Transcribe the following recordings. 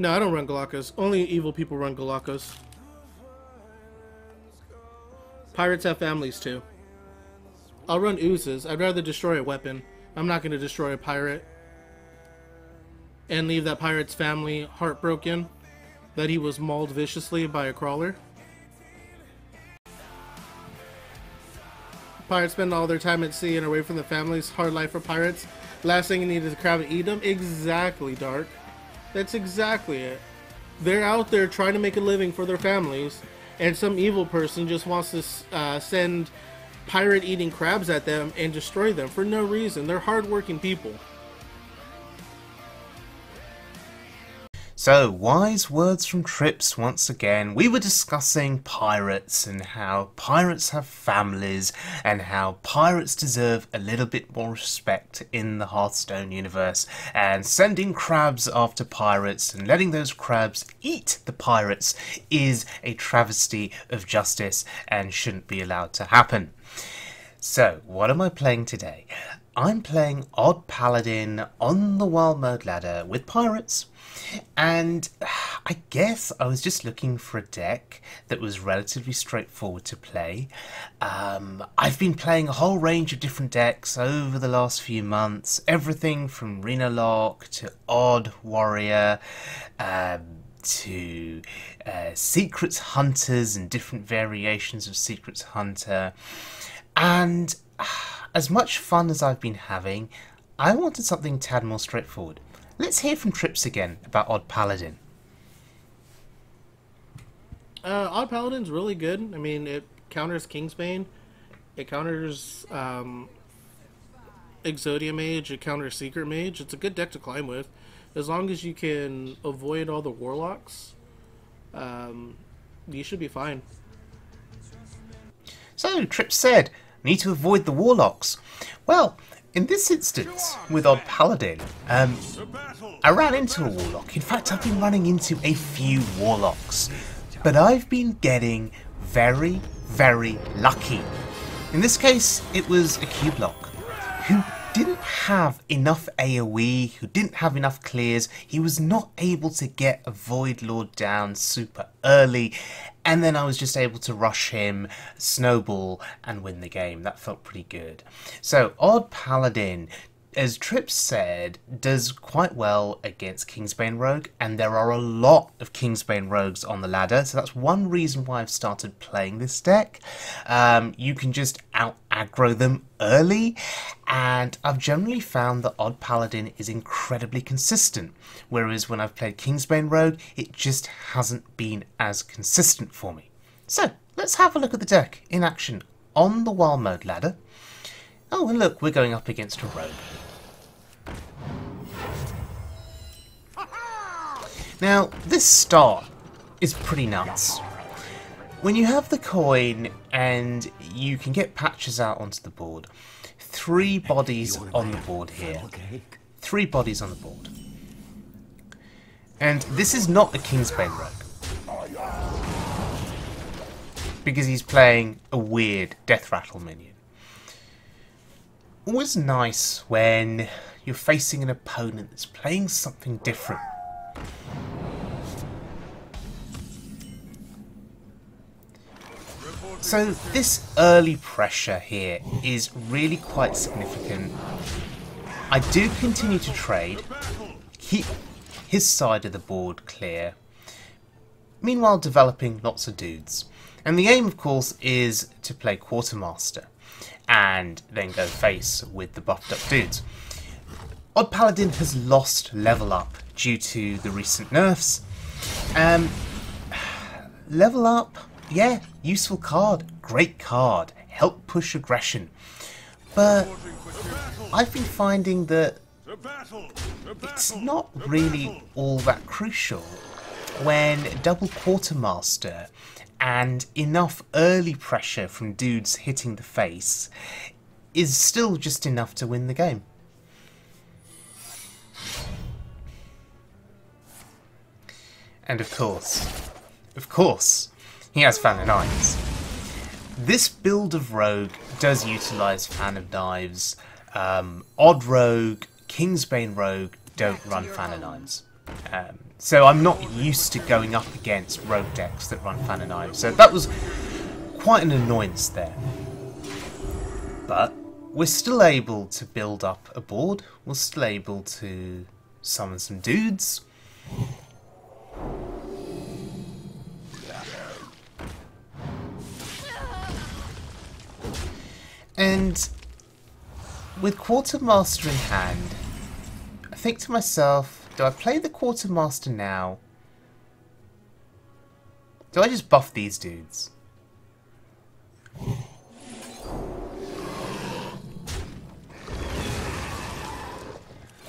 No, I don't run Galacos. Only evil people run Galacos. Pirates have families too. I'll run oozes. I'd rather destroy a weapon. I'm not going to destroy a pirate and leave that pirate's family heartbroken that he was mauled viciously by a crawler. Pirates spend all their time at sea and away from the families. Hard life for pirates. Last thing you need is a crab to eat them. Exactly, Dark. That's exactly it. They're out there trying to make a living for their families, and some evil person just wants to send pirate-eating crabs at them and destroy them for no reason. They're hard-working people. So, wise words from Trips once again. We were discussing pirates and how pirates have families and how pirates deserve a little bit more respect in the Hearthstone universe, and sending crabs after pirates and letting those crabs eat the pirates is a travesty of justice and shouldn't be allowed to happen. So, what am I playing today? I'm playing Odd Paladin on the Wild Mode ladder with pirates. And I guess I was just looking for a deck that was relatively straightforward to play. I've been playing a whole range of different decks over the last few months. Everything from Warlocks to Odd Warrior to Secrets Hunters and different variations of Secrets Hunter. And as much fun as I've been having, I wanted something a tad more straightforward. Let's hear from Trips again about Odd Paladin. Odd Paladin's really good. I mean, it counters Kingsbane. It counters Exodia Mage. It counters Secret Mage. It's a good deck to climb with. As long as you can avoid all the Warlocks, you should be fine. So, Trips said, need to avoid the Warlocks. Well, in this instance, with Odd Paladin, I ran into a Warlock. In fact, I've been running into a few Warlocks. But I've been getting very, very lucky. In this case, it was a Q-Block who didn't have enough AoE, who didn't have enough clears. He was not able to get a Void Lord down super early, and then I was just able to rush him, snowball, and win the game. That felt pretty good. So, Odd Paladin, as Trips said, does quite well against Kingsbane Rogue, and there are a lot of Kingsbane Rogues on the ladder, so that's one reason why I've started playing this deck. You can just out-aggro them early, and I've generally found that Odd Paladin is incredibly consistent, whereas when I've played Kingsbane Rogue, it just hasn't been as consistent for me. So, let's have a look at the deck in action on the Wild Mode ladder. Oh, and look, we're going up against a Rogue. Now, this start is pretty nuts. When you have the coin and you can get patches out onto the board, 3 bodies on the board here. 3 bodies on the board. And this is not a Kingsbane Rogue, because he's playing a weird Death Rattle minion. Always nice when you're facing an opponent that's playing something different. So this early pressure here is really quite significant. I do continue to trade, keep his side of the board clear, meanwhile developing lots of dudes. And the aim, of course, is to play Quartermaster and then go face with the buffed up dudes. Odd Paladin has lost level up due to the recent nerfs. Level up, yeah, useful card, great card, help push aggression. But I've been finding that it's not really all that crucial when double Quartermaster and enough early pressure from dudes hitting the face is still just enough to win the game. And of course, he has Fan of Knives. This build of Rogue does utilise Fan of Knives. Odd Rogue, Kingsbane Rogue don't run Fan of Knives. So I'm not used to going up against rogue decks that run Fan and Knives. So that was quite an annoyance there. But we're still able to build up a board. We're still able to summon some dudes. And with Quartermaster in hand, I think to myself, do I play the Quartermaster now? Do I just buff these dudes?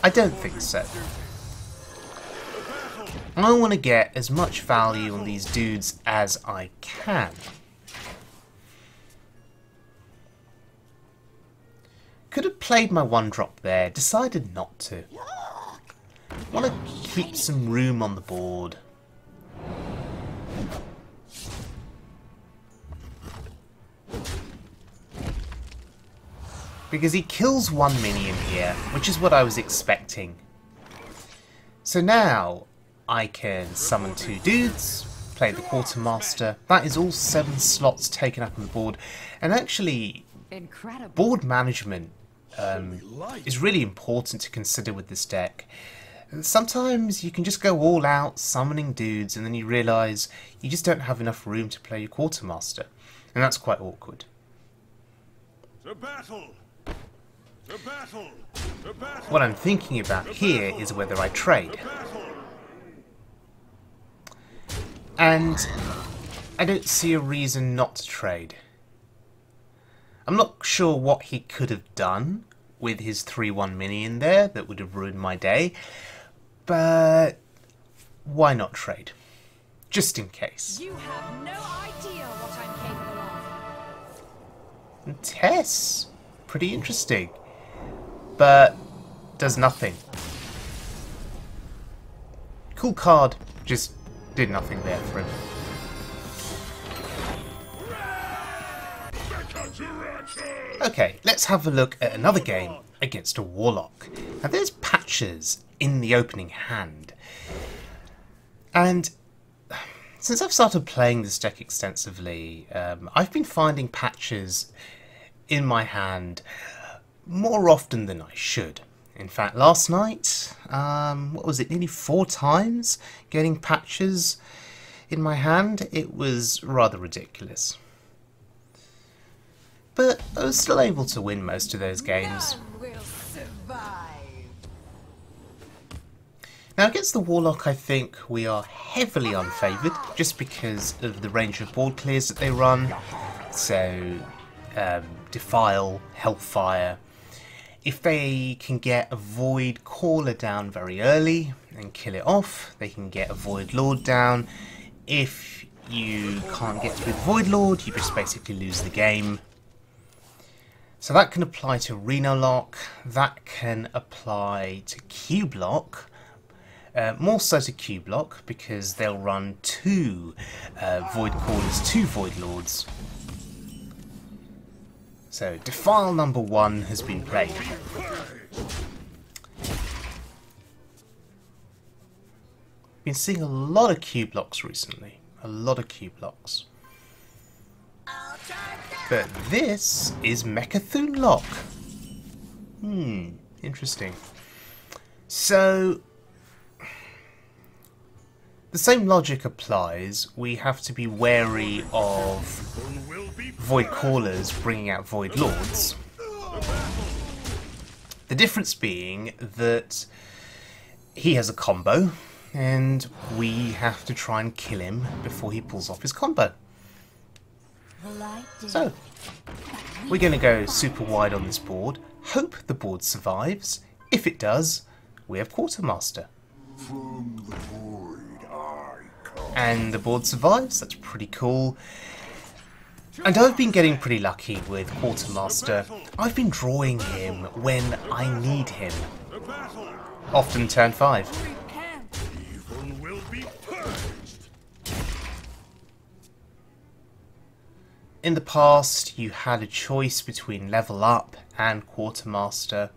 I don't think so. I want to get as much value on these dudes as I can. Could have played my 1-drop there, decided not to. Want to keep some room on the board. Because he kills one minion here, which is what I was expecting. So now I can summon 2 dudes, play the Quartermaster. That is all 7 slots taken up on the board. And actually, board management is really important to consider with this deck. Sometimes you can just go all out summoning dudes and then you realise you just don't have enough room to play your Quartermaster. And that's quite awkward. The battle! The battle! The battle! What I'm thinking about here is whether I trade. And I don't see a reason not to trade. I'm not sure what he could have done with his 3/1 minion there that would have ruined my day, but why not trade? Just in case. You have no idea what I'm capable of. And Tess, pretty interesting, but does nothing. Cool card, just did nothing there for him. Okay, let's have a look at another game against a Warlock. Now there's patches in the opening hand. And since I've started playing this deck extensively, I've been finding patches in my hand more often than I should. In fact, last night, what was it, nearly 4 times getting patches in my hand? It was rather ridiculous. But I was still able to win most of those games. None will survive. Now against the Warlock I think we are heavily unfavoured just because of the range of board clears that they run. So, Defile, Hellfire. If they can get a Void Caller down very early and kill it off, they can get a Void Lord down. If you can't get through the Void Lord, you just basically lose the game. So that can apply to Reno Lock, that can apply to Cube Lock, more so to Cube Lock because they'll run 2 Void Callers, 2 Void Lords. So Defile number 1 has been played. Been seeing a lot of Cube Locks recently, a lot of Cube Locks. But this is Mechathun Lock. Interesting. So, the same logic applies. We have to be wary of Void Callers bringing out Void Lords. The difference being that he has a combo, and we have to try and kill him before he pulls off his combo. So, we're going to go super wide on this board, hope the board survives. If it does, we have Quartermaster. And the board survives, that's pretty cool. And I've been getting pretty lucky with Quartermaster. I've been drawing him when I need him. Often turn 5. In the past, you had a choice between Level Up and Quartermaster.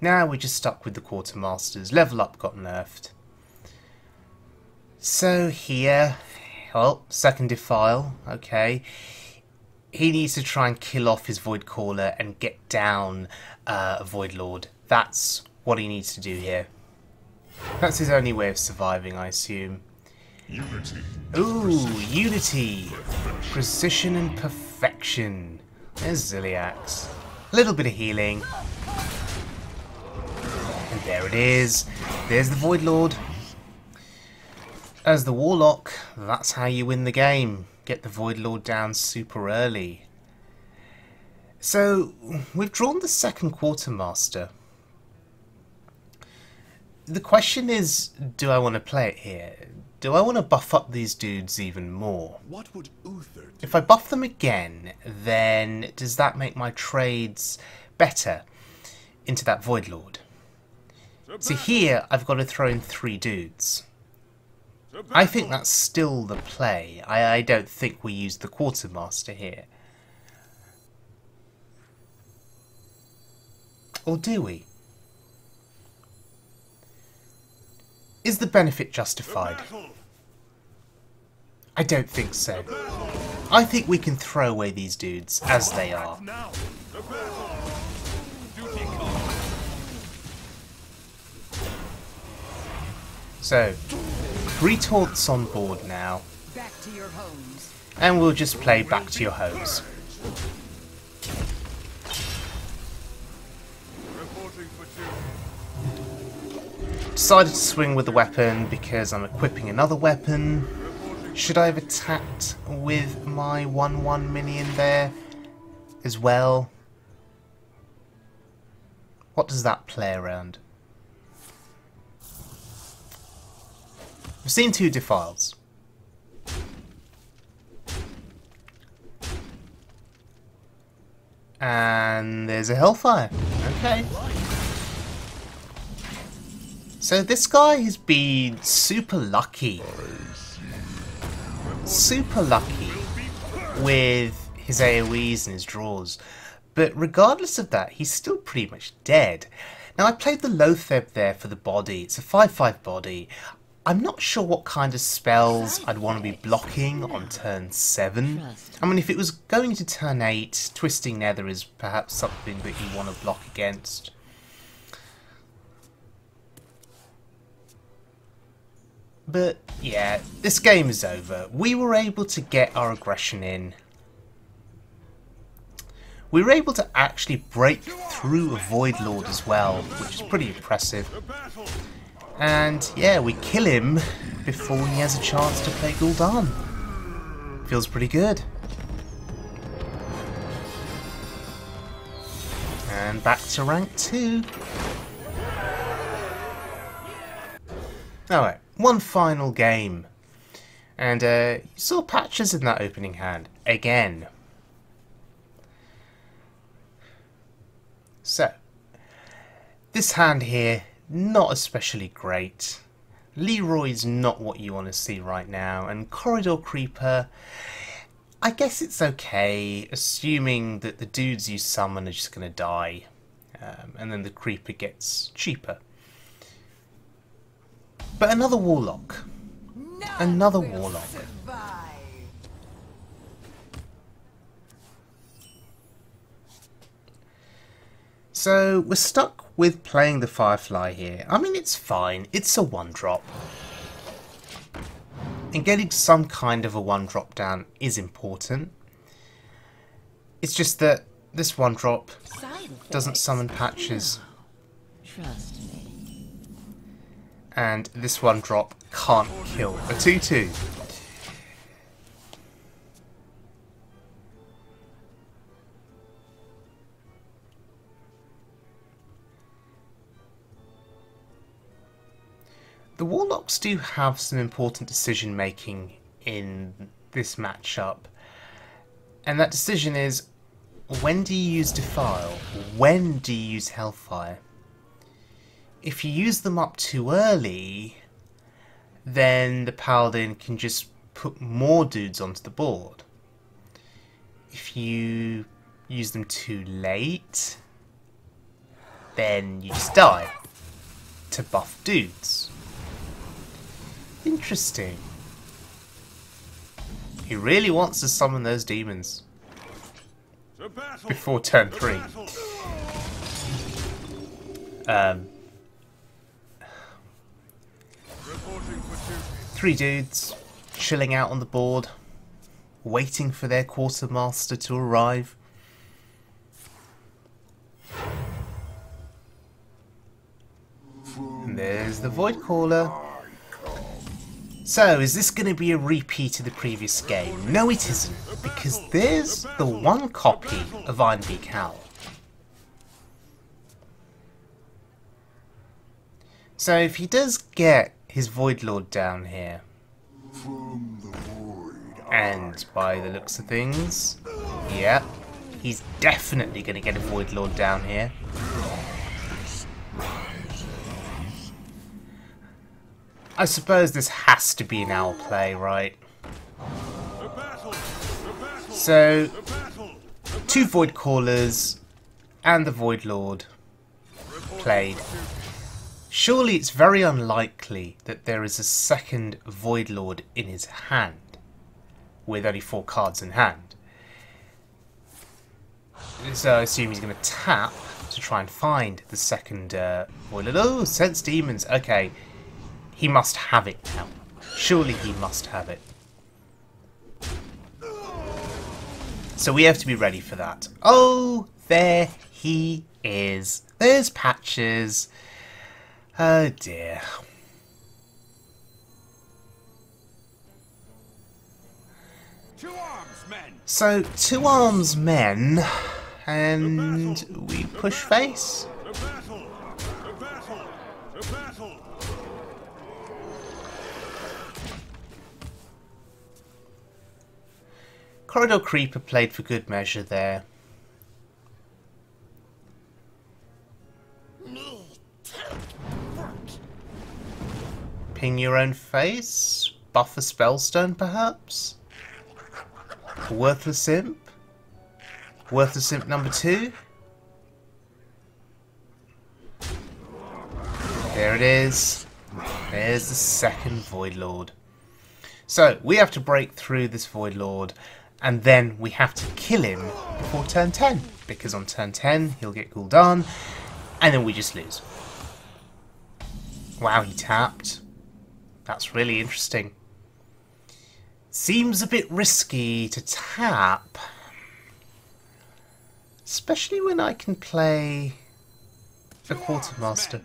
Now we're just stuck with the Quartermasters. Level Up got nerfed. So here, well, second defile, okay. He needs to try and kill off his Void Caller and get down a Void Lord. That's what he needs to do here. That's his only way of surviving, I assume. Unity. Ooh, Unity. Precision and perfection. There's Ziliax. A little bit of healing. And there it is. There's the Void Lord. As the Warlock, that's how you win the game. Get the Void Lord down super early. So, we've drawn the second Quartermaster. The question is, do I want to play it here? Do I want to buff up these dudes even more? What would Uther do? If I buff them again, then does that make my trades better into that Void Lord? See, here I've got to throw in 3 dudes. I think that's still the play. I don't think we use the Quartermaster here. Or do we? Is the benefit justified? I don't think so. I think we can throw away these dudes as they are. So, 3 taunts on board now. Back to your homes. And we'll just play back to your homes. Reporting for duty. Decided to swing with the weapon because I'm equipping another weapon. Should I have attacked with my 1/1 minion there as well? What does that play around? We've seen 2 defiles. And there's a Hellfire. Okay. So this guy has been super lucky. Super lucky with his AoEs and his draws. But regardless of that, he's still pretty much dead. Now, I played the Lotheb there for the body. It's a 5/5 body. I'm not sure what kind of spells I'd want to be blocking on turn 7. I mean, if it was going to turn 8, Twisting Nether is perhaps something that you want to block against. But, yeah, this game is over. We were able to get our aggression in. We were able to actually break through a Void Lord as well, which is pretty impressive. And yeah, we kill him before he has a chance to play Gul'dan. Feels pretty good. And back to rank 2. Alright, one final game. And you saw patches in that opening hand. Again. So, this hand here, not especially great. Leroy's not what you want to see right now, and Corridor Creeper, I guess it's okay, assuming that the dudes you summon are just going to die, and then the Creeper gets cheaper. But another Warlock. Another Warlock. So, we're stuck with playing the Firefly here. I mean, it's fine. It's a 1-drop. And getting some kind of a 1-drop down is important. It's just that this 1-drop doesn't summon patches. Trust me. And this 1-drop can't kill a 2/2. The Warlocks do have some important decision making in this matchup, and that decision is, when do you use Defile? When do you use Hellfire? If you use them up too early, then the Paladin can just put more dudes onto the board. If you use them too late, then you just die to buff dudes. Interesting. He really wants to summon those demons To battle. before turn To 3. battle. 3 dudes chilling out on the board, waiting for their quartermaster to arrive. And there's the Void Caller. So, is this going to be a repeat of the previous game? No, it isn't, because there's the one copy of Ironbeak Owl. So, if he does get his Void Lord down here, and by the looks of things, yeah, he's definitely going to get a Void Lord down here. I suppose this has to be an owl play, right? So, 2 Void Callers and the Void Lord played. Surely it's very unlikely that there is a second Void Lord in his hand, with only 4 cards in hand. So I assume he's going to tap to try and find the second Void Lord. Oh, Sense Demons. Okay, he must have it now. Surely he must have it. So we have to be ready for that. Oh, there he is. There's Patches. Oh dear. To arms, men. So, 2 arms men, and we push face. To battle. To battle. To battle. Corridor Creeper played for good measure there. Ping your own face? Buff a Spellstone, perhaps? Worthless Imp? Worthless Imp number 2? There it is. There's the second Void Lord. So, we have to break through this Void Lord, and then we have to kill him before turn 10, because on turn 10 he'll get Gul'dan, and then we just lose. Wow, he tapped. That's really interesting. Seems a bit risky to tap, especially when I can play the Quartermaster.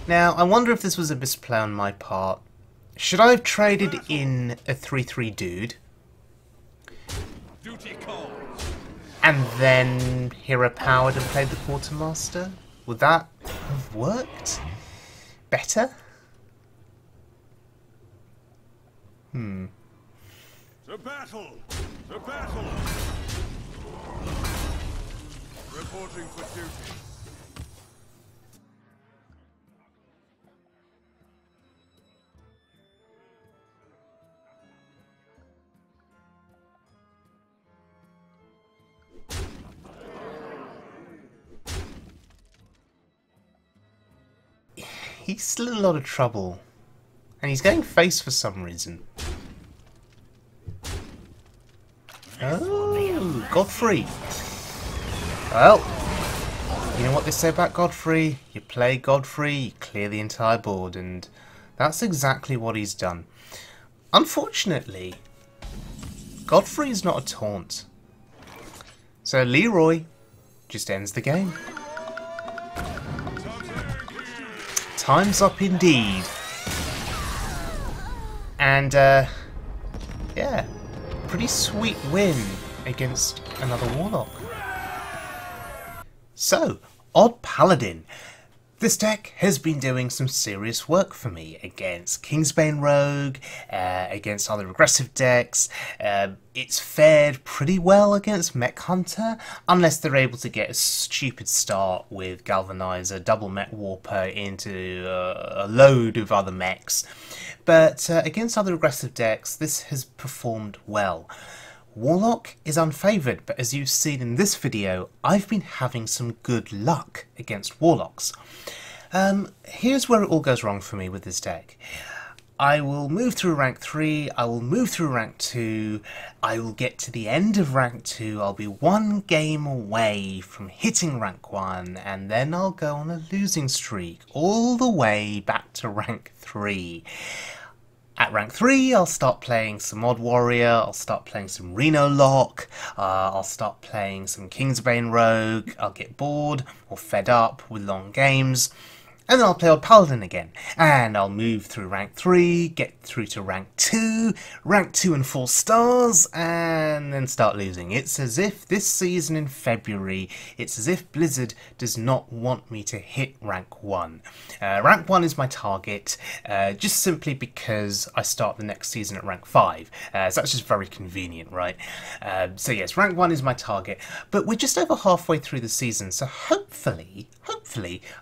Now, I wonder if this was a misplay on my part. Should I have traded in a 3/3 dude Duty calls. and then hero powered and played the Quartermaster? Would that have worked better? To battle. To battle. Reporting for duty. He's still in a lot of trouble. And he's going face for some reason. Oh, Godfrey. Well, you know what they say about Godfrey? You play Godfrey, you clear the entire board, and that's exactly what he's done. Unfortunately, Godfrey is not a taunt. So Leroy just ends the game. Time's up indeed. And, yeah, pretty sweet win against another Warlock. So, Odd Paladin. This deck has been doing some serious work for me against Kingsbane Rogue, against other aggressive decks. It's fared pretty well against Mech Hunter, unless they're able to get a stupid start with Galvanizer, double Mech Warper into a load of other mechs. But against other aggressive decks, this has performed well. Warlock is unfavoured, but as you've seen in this video, I've been having some good luck against Warlocks. Here's where it all goes wrong for me with this deck. I will move through rank 3, I will move through rank 2, I will get to the end of rank 2, I'll be one game away from hitting rank 1, and then I'll go on a losing streak all the way back to rank 3. At rank 3, I'll start playing some Odd Warrior, I'll start playing some Reno Lock, I'll start playing some Kingsbane Rogue, I'll get bored or fed up with long games, and then I'll play Odd Paladin again, and I'll move through rank 3, get through to rank 2 and 4 stars, and then start losing. It's as if this season in February, it's as if Blizzard does not want me to hit rank 1. Rank 1 is my target, just simply because I start the next season at rank 5, so that's just very convenient, right? So yes, rank 1 is my target, but we're just over halfway through the season, so hopefully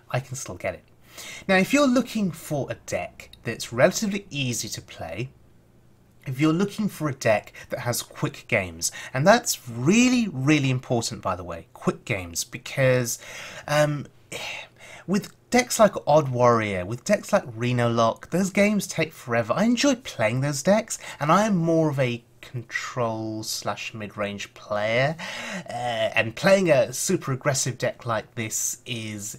I can still get it. Now, if you're looking for a deck that's relatively easy to play, if you're looking for a deck that has quick games, and that's really, really important, by the way, quick games, because with decks like Odd Warrior, with decks like Reno Lock, those games take forever. I enjoy playing those decks, and I am more of a control/mid-range player, and playing a super aggressive deck like this is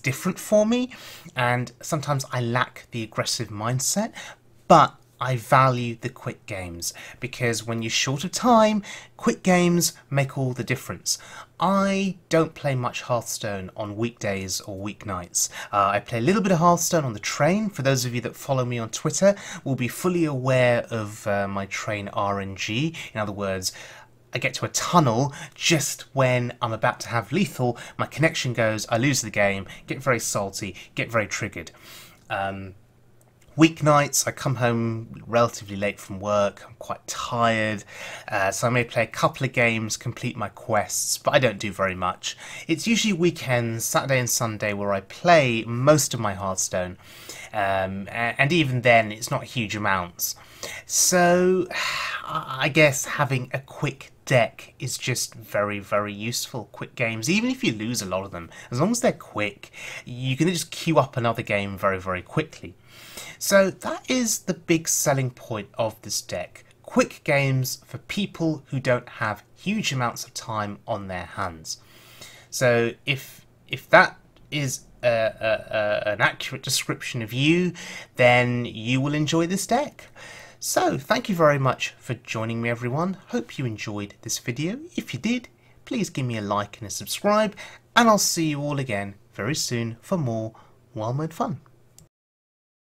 different for me, and sometimes I lack the aggressive mindset, but I value the quick games, because when you're short of time, quick games make all the difference. I don't play much Hearthstone on weekdays or weeknights. I play a little bit of Hearthstone on the train. For those of you that follow me on Twitter will be fully aware of my train RNG. In other words, I get to a tunnel just when I'm about to have lethal, my connection goes, I lose the game, get very salty, get very triggered. Weeknights, I come home relatively late from work, I'm quite tired, so I may play a couple of games, complete my quests, but I don't do very much. It's usually weekends, Saturday and Sunday, where I play most of my Hearthstone, and even then it's not huge amounts. So I guess having a quick deck is just very, very useful. Quick games, even if you lose a lot of them, as long as they're quick, you can just queue up another game very, very quickly. So that is the big selling point of this deck. Quick games for people who don't have huge amounts of time on their hands. So if that is an accurate description of you, then you will enjoy this deck. So thank you very much for joining me, everyone. Hope you enjoyed this video. If you did, please give me a like and a subscribe, and I'll see you all again very soon for more Wild Mode fun.